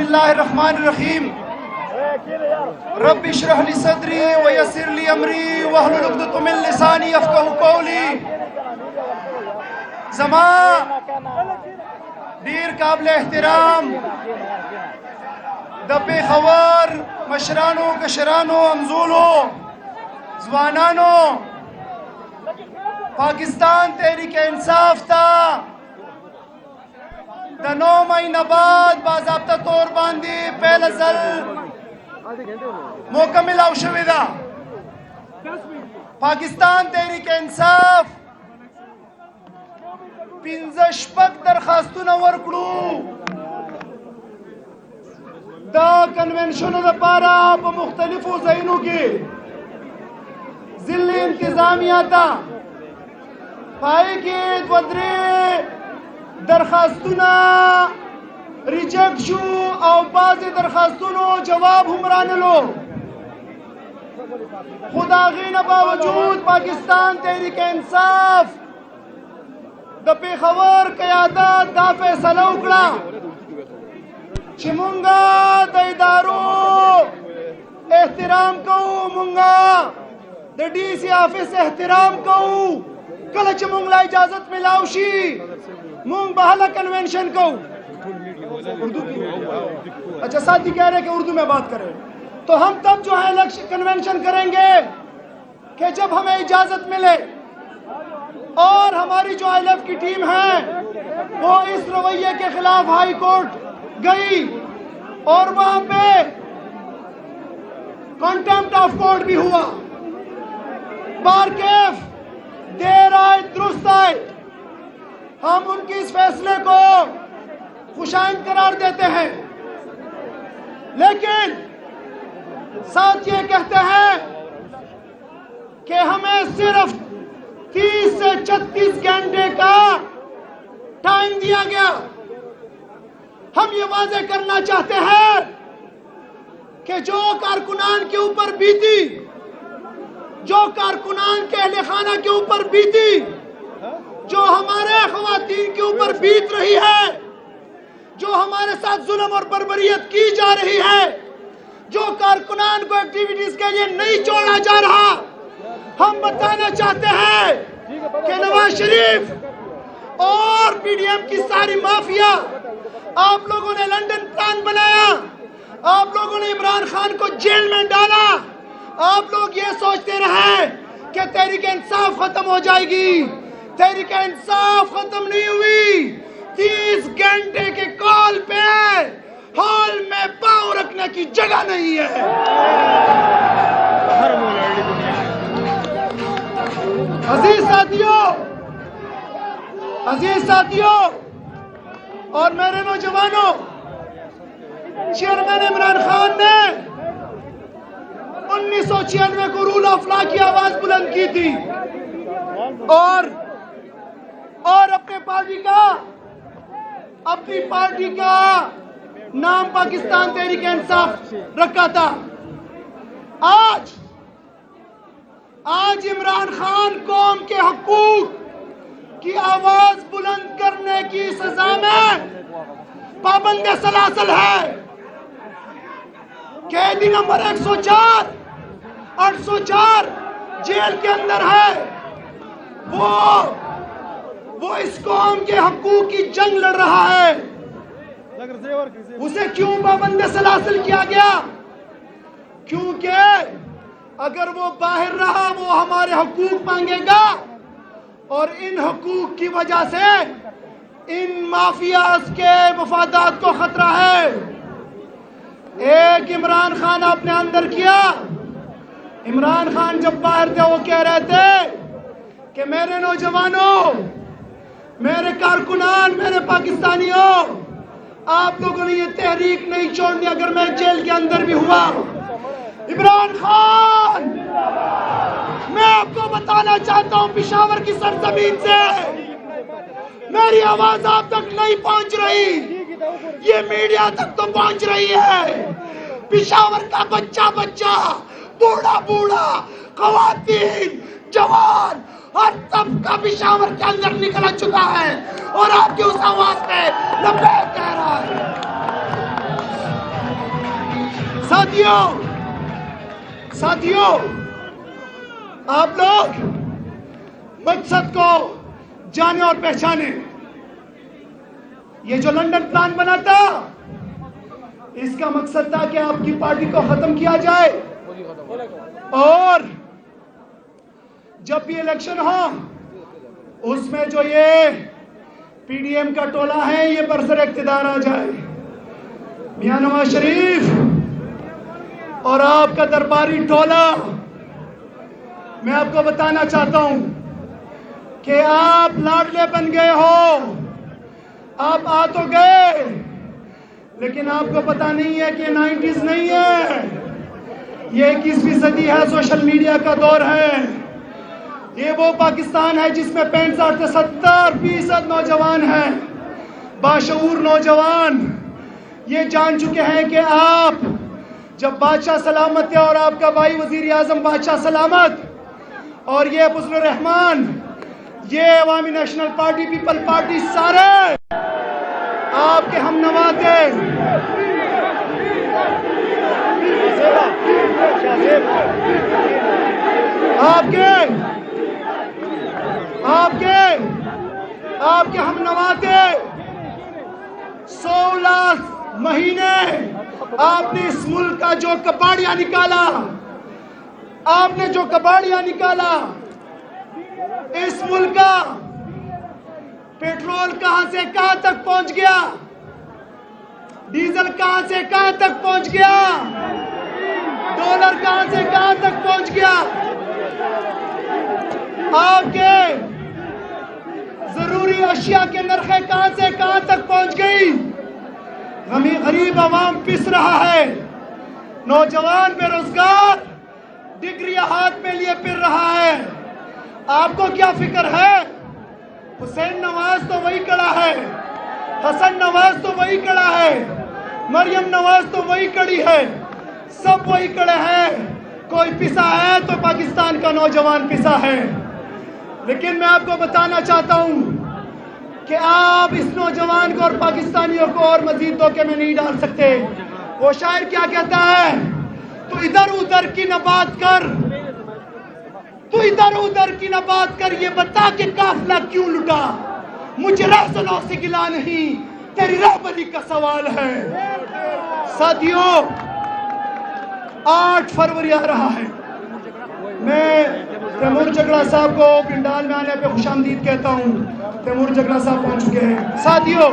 اللہ الرحمن الرحیم رب اشرح لی صدری ویسر لی امری واحلل عقدۃ من لسانی یفقہوا قولی. زمان دیر قابل احترام د پیښور مشرانو کشرانو امزولو ځوانانو پاکستان تحریک انصاف تا د 9 مہینہ بعد باضابطہ طور باندې پہلا ځل موقع ملاو شوې ده. پاکستان تحریک انصاف 15 درخواستونه ورکړو دا کنونشنو لپاره په مختلفو ځایونو کې ضلع انتظامیه ته پای کې 2-3 درخواستونه ریجیکټ شو او بعضې درخواستونو جواب هم رانلو، خو د هغې نه باوجود پاکستان تحریک انصاف د پیښور قیادت دا فیصله وکړه چې مونږه د ادارو احترام کوو، مونږه د ډي سي آفس احترام کوو. کله چې مونږ له اجازت ملاو شي مونږ به هله کنونشن کوو. اچھا ساتھی کہہ رہے کہ اردو میں بات کریں تو ہم تب جو ہے کنونشن کریں گے کہ جب ہمیں اجازت ملے. اور ہماری جو آئی ایف کی ٹیم ہے وہ اس رویے کے خلاف ہائی کورٹ گئی اور وہاں پہ کنٹمپٹ آف کورٹ بھی ہوا. بار کیف دیر آئے درست آئے، ہم ان کی اس فیصلے کو خوشائند قرار دیتے ہیں، لیکن ساتھ یہ کہتے ہیں کہ ہمیں صرف 30 سے 36 گھنٹے کا ٹائم دیا گیا. ہم یہ واضح کرنا چاہتے ہیں کہ جو کارکنان کے اوپر بیتی، جو کارکنان کے اہل خانہ کے اوپر بیتی، جو ہمارے خواتین کے اوپر بیت رہی ہے، جو ہمارے ساتھ ظلم اور بربریت کی جا رہی ہے، جو کارکنان کو ایکٹیویٹیز کے لیے نہیں چھوڑا جا رہا، ہم بتانا چاہتے ہیں کہ نواز شریف اور پی ڈی ایم کی ساری مافیا، آپ لوگوں نے لنڈن پلان بنایا، آپ لوگوں نے عمران خان کو جیل میں ڈالا، آپ لوگ یہ سوچتے رہے کہ تحریک انصاف ختم ہو جائے گی. تحریک انصاف ختم نہیں ہوئی. 30 گھنٹے کے کال پہ ہال میں پاؤں رکھنے کی جگہ نہیں ہے. عزیز ساتھیوں اور میرے نوجوانوں، چیئرمین عمران خان نے 1996 کو رول آف لا کی آواز بلند کی تھی اور اپنی پارٹی کا نام پاکستان تحریک انصاف رکھا تھا. آج عمران خان قوم کے حقوق کی آواز بلند کرنے کی سزا میں پابند سلاسل ہے. قیدی نمبر 804 جیل کے اندر ہے. وہ اس قوم کے حقوق کی جنگ لڑ رہا ہے. اسے کیوں پابند سلاسل کیا گیا؟ کیونکہ اگر وہ باہر رہا وہ ہمارے حقوق مانگے گا اور ان حقوق کی وجہ سے ان مافیاز کے مفادات کو خطرہ ہے. ایک عمران خان اپنے اندر کیا. عمران خان جب باہر تھے وہ کہہ رہے تھے کہ میرے نوجوانوں، میرے کارکنان، میرے پاکستانیوں، آپ لوگوں نے یہ تحریک نہیں چھوڑنی اگر میں جیل کے اندر بھی ہوا. عمران خان، میں آپ کو بتانا چاہتا ہوں پشاور کی سرزمین سے میری آواز آپ تک نہیں پہنچ رہی، یہ میڈیا تک تو پہنچ رہی ہے. پشاور کا بچہ بوڑھا خواتین، جوان، ہر طبقہ پشاور کے اندر نکل چکا ہے اور آپ کی اس آواز پہ لبیک کہہ رہا ہے. ساتھیوں آپ لوگ مقصد کو جانے اور پہچانے. یہ جو لنڈن پلان بنا تھا اس کا مقصد تھا کہ آپ کی پارٹی کو ختم کیا جائے اور جب بھی الیکشن ہو اس میں جو یہ پی ڈی ایم کا ٹولہ ہے یہ برسر اقتدار آ جائے. میاں نواز شریف اور آپ کا درباری ٹولہ میں آپ کو بتانا چاہتا ہوں کہ آپ لاڈلے بن گئے ہو. آپ آ تو گئے لیکن آپ کو پتا نہیں ہے کہ 90s نہیں ہے, یہ 21ویں صدی ہے, سوشل میڈیا کا دور ہے. یہ وہ پاکستان ہے جس میں 65 سے 70% نوجوان ہیں, باشعور نوجوان. یہ جان چکے ہیں کہ آپ جب بادشاہ سلامت ہے اور آپ کا بھائی وزیر اعظم بادشاہ سلامت اور یہ فضل الرحمان, یہ عوامی نیشنل پارٹی, پیپل پارٹی, سارے آپ کے ہم نوا تھے. آپ کے ہم نوا تھے. 16 مہینے آپ نے اس ملک کا جو کباڑیا نکالا, آپ نے جو کباڑیا نکالا اس ملک کا. پیٹرول کہاں سے کہاں تک پہنچ گیا, ڈیزل کہاں سے کہاں تک پہنچ گیا, ڈالر کہاں سے کہاں تک پہنچ گیا. آپ کے ضروری اشیاء کے نرخیں کہاں سے کہاں تک پہنچ گئی. غریب عوام پس رہا ہے, نوجوان بے روزگار ڈگریاں ہاتھ میں لیے پھر رہا ہے. آپ کو کیا فکر ہے؟ حسین نواز تو وہی کڑا ہے, حسن نواز تو وہی کڑا ہے, مریم نواز تو وہی کڑی ہے, سب وہی کڑے ہیں. کوئی پسا ہے تو پاکستان کا نوجوان پسا ہے. لیکن میں آپ کو بتانا چاہتا ہوں کہ آپ اس نوجوان کو اور پاکستانیوں کو اور مزید دھوکے میں نہیں ڈال سکتے. وہ شاعر کیا کہتا ہے, تو ادھر ادھر کی نہ بات کر, تو ادھر ادھر کی نہ بات کر, یہ بتا کہ قافلہ کیوں لٹا. مجھے رہزنوں سے گلا نہیں, تیری رہبری کا سوال ہے. ساتھیوں 8 فروری آ رہا ہے. میں تیمور جگڑا صاحب کو پنڈال میں آنے پہ خوش آمدید کہتا ہوں. تیمور جگڑا صاحب پہنچ چکے ہیں. ساتھیوں